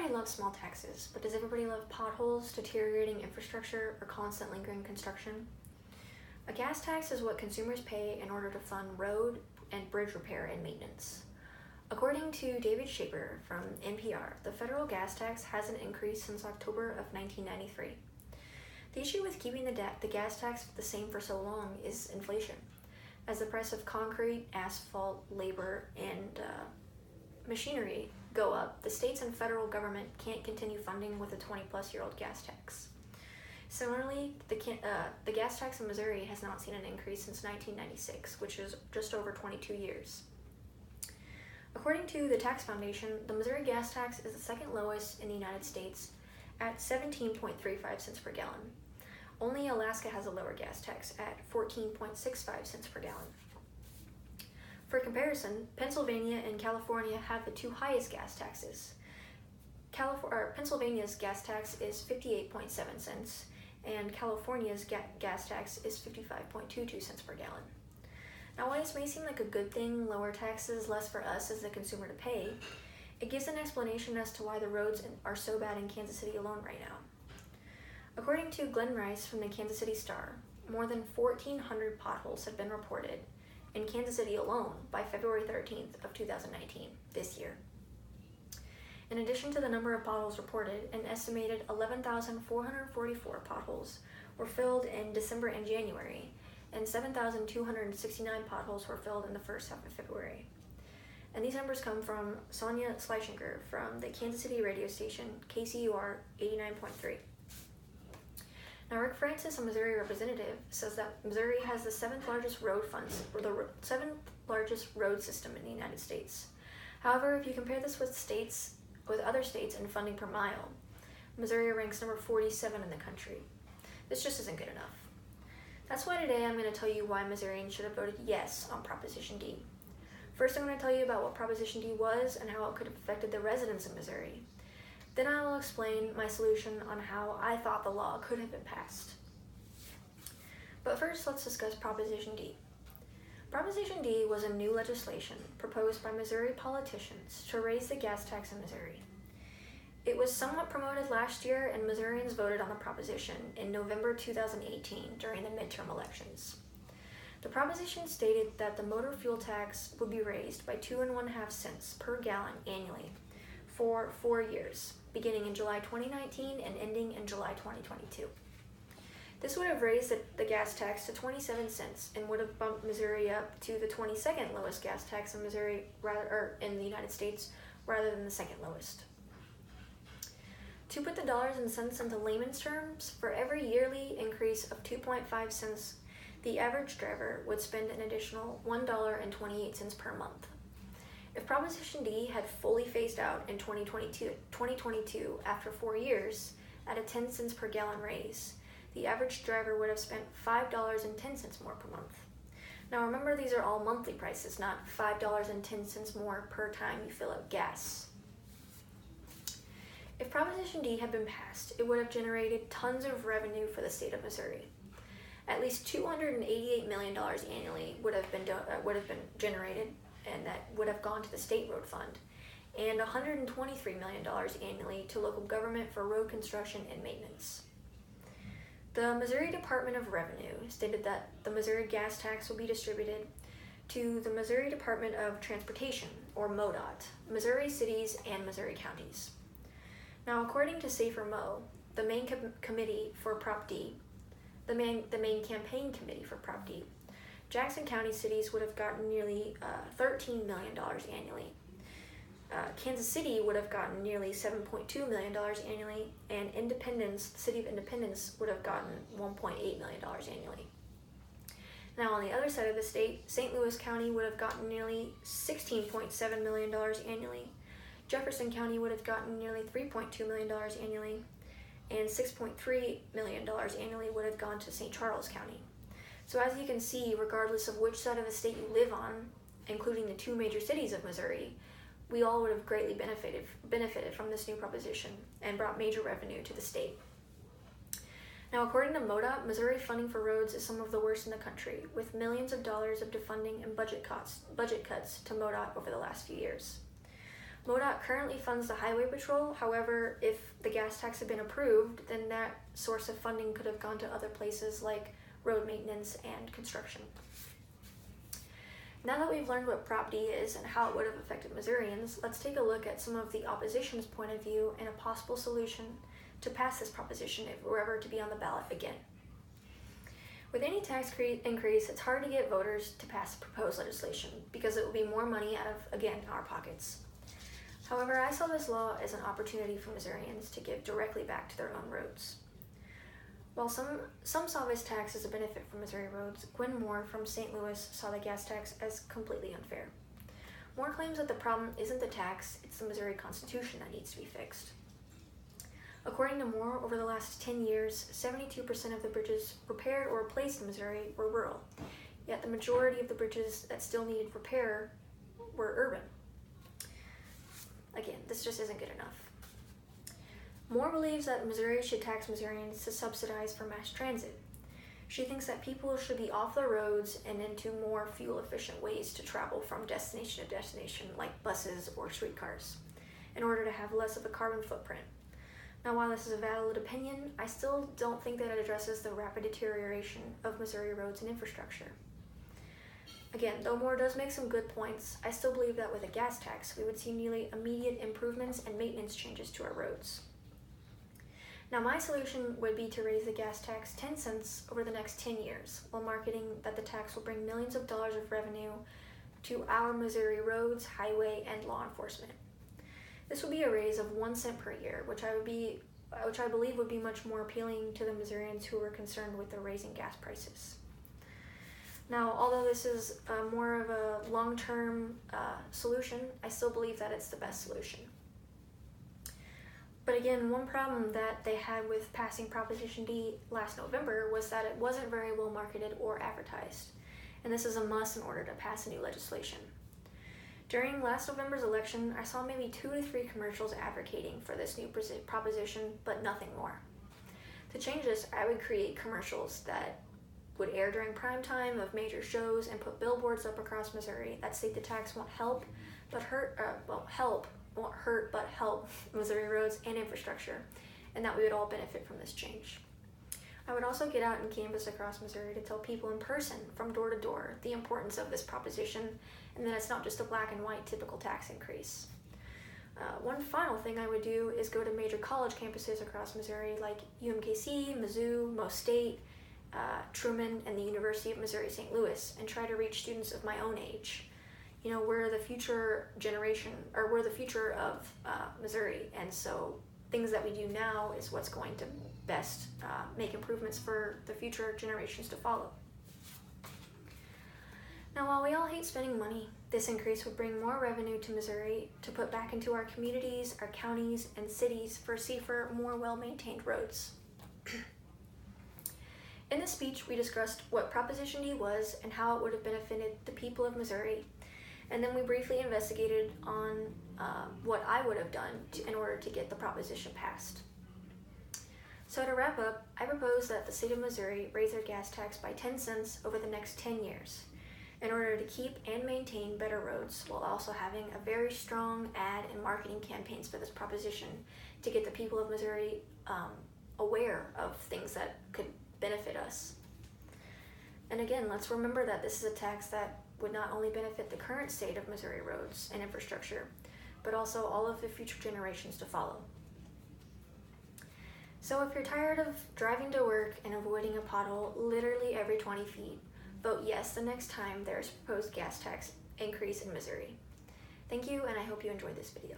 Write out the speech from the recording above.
Everybody loves small taxes, but does everybody love potholes, deteriorating infrastructure, or constant lingering construction? A gas tax is what consumers pay in order to fund road and bridge repair and maintenance. According to David Shaper from NPR, the federal gas tax hasn't increased since October of 1993. The issue with keeping the gas tax the same for so long is inflation. As the price of concrete, asphalt, labor, and machinery go up, the states and federal government can't continue funding with a 20-plus-year-old gas tax. Similarly, the gas tax in Missouri has not seen an increase since 1996, which is just over 22 years. According to the Tax Foundation, the Missouri gas tax is the second lowest in the United States at 17.35 cents per gallon. Only Alaska has a lower gas tax at 14.65 cents per gallon. For comparison, Pennsylvania and California have the two highest gas taxes. Pennsylvania's gas tax is 58.7 cents, and California's gas tax is 55.22 cents per gallon. Now, while this may seem like a good thing, lower taxes, less for us as the consumer to pay, it gives an explanation as to why the roads are so bad in Kansas City alone right now. According to Glenn Rice from the Kansas City Star, more than 1,400 potholes have been reported in Kansas City alone by February 13th of 2019, this year. In addition to the number of potholes reported, an estimated 11,444 potholes were filled in December and January, and 7,269 potholes were filled in the first half of February. And these numbers come from Sonia Schleichinger from the Kansas City radio station KCUR 89.3. Now, Rick Francis, a Missouri representative, says that Missouri has the seventh largest road system in the United States. However, if you compare this with other states in funding per mile, Missouri ranks number 47 in the country. This just isn't good enough. That's why today I'm going to tell you why Missourians should have voted yes on Proposition D. First, I'm going to tell you about what Proposition D was and how it could have affected the residents of Missouri. Then I will explain my solution on how I thought the law could have been passed. But first, let's discuss Proposition D. Proposition D was a new legislation proposed by Missouri politicians to raise the gas tax in Missouri. It was somewhat promoted last year, and Missourians voted on the proposition in November 2018 during the midterm elections. The proposition stated that the motor fuel tax would be raised by 2.5 cents per gallon annually for 4 years, beginning in July 2019 and ending in July 2022. This would have raised the gas tax to 27 cents and would have bumped Missouri up to the 22nd lowest gas tax in in the United States rather than the second lowest. To put the dollars and cents into layman's terms, for every yearly increase of 2.5 cents, the average driver would spend an additional $1.28 per month. If Proposition D had fully phased out in 2022 after 4 years at a 10 cents per gallon raise, the average driver would have spent $5.10 more per month. Now remember, these are all monthly prices, not $5.10 more per time you fill up gas. If Proposition D had been passed, it would have generated tons of revenue for the state of Missouri. At least $288 million annually would have been generated, and that would have gone to the state road fund, and $123 million annually to local government for road construction and maintenance. The Missouri Department of Revenue stated that the Missouri gas tax will be distributed to the Missouri Department of Transportation, or MoDOT, Missouri cities, and Missouri counties. Now, according to Safer Mo, the main committee for Prop D, the main campaign committee for Prop D, Jackson County cities would have gotten nearly $13 million annually. Kansas City would have gotten nearly $7.2 million annually, and the city of Independence would have gotten $1.8 million annually. Now, on the other side of the state, St. Louis County would have gotten nearly $16.7 million annually. Jefferson County would have gotten nearly $3.2 million annually, and $6.3 million annually would have gone to St. Charles County. So as you can see, regardless of which side of the state you live on, including the two major cities of Missouri, we all would have greatly benefited from this new proposition and brought major revenue to the state. Now, according to MoDOT, Missouri funding for roads is some of the worst in the country, with millions of dollars of defunding and budget cuts to MoDOT over the last few years. MoDOT currently funds the Highway Patrol. However, if the gas tax had been approved, then that source of funding could have gone to other places like road maintenance and construction. Now that we've learned what Prop D is and how it would have affected Missourians, let's take a look at some of the opposition's point of view and a possible solution to pass this proposition if it were ever to be on the ballot again. With any tax increase, it's hard to get voters to pass proposed legislation because it will be more money out of, again, our pockets. However, I saw this law as an opportunity for Missourians to give directly back to their own roads. While some saw this tax as a benefit for Missouri roads, Gwen Moore from St. Louis saw the gas tax as completely unfair. Moore claims that the problem isn't the tax, it's the Missouri Constitution that needs to be fixed. According to Moore, over the last 10 years, 72% of the bridges repaired or replaced in Missouri were rural, yet the majority of the bridges that still needed repair were urban. Again, this just isn't good enough. Moore believes that Missouri should tax Missourians to subsidize for mass transit. She thinks that people should be off the roads and into more fuel-efficient ways to travel from destination to destination, like buses or streetcars, in order to have less of a carbon footprint. Now, while this is a valid opinion, I still don't think that it addresses the rapid deterioration of Missouri roads and infrastructure. Again, though Moore does make some good points, I still believe that with a gas tax, we would see nearly immediate improvements and maintenance changes to our roads. Now, my solution would be to raise the gas tax 10 cents over the next 10 years, while marketing that the tax will bring millions of dollars of revenue to our Missouri roads, highway, and law enforcement. This would be a raise of 1 cent per year, which I believe would be much more appealing to the Missourians who are concerned with the raising gas prices. Now, although this is more of a long-term solution, I still believe that it's the best solution. But again, one problem that they had with passing Proposition D last November was that it wasn't very well marketed or advertised, and this is a must in order to pass a new legislation. During last November's election, I saw maybe 2 to 3 commercials advocating for this new proposition, but nothing more. To change this, I would create commercials that would air during prime time of major shows and put billboards up across Missouri that state the tax won't help Missouri roads and infrastructure, and that we would all benefit from this change. I would also get out and canvass across Missouri to tell people in person, from door to door, the importance of this proposition, and that it's not just a black and white typical tax increase. One final thing I would do is go to major college campuses across Missouri like UMKC, Mizzou, Mo State, Truman, and the University of Missouri St. Louis, and try to reach students of my own age. You know, we're the future generation, or we're the future of Missouri, and so things that we do now is what's going to best make improvements for the future generations to follow. Now, while we all hate spending money, this increase would bring more revenue to Missouri to put back into our communities, our counties, and cities for safer, more well-maintained roads. In this speech, we discussed what Proposition D was and how it would have benefited the people of Missouri, and then we briefly investigated on what I would have done in order to get the proposition passed. So to wrap up, I propose that the state of Missouri raise their gas tax by 10 cents over the next 10 years in order to keep and maintain better roads, while also having a very strong ad and marketing campaigns for this proposition to get the people of Missouri aware of things that could benefit us. And again, let's remember that this is a tax that would not only benefit the current state of Missouri roads and infrastructure, but also all of the future generations to follow. So if you're tired of driving to work and avoiding a pothole literally every 20 feet, vote yes the next time there's a proposed gas tax increase in Missouri. Thank you, and I hope you enjoyed this video.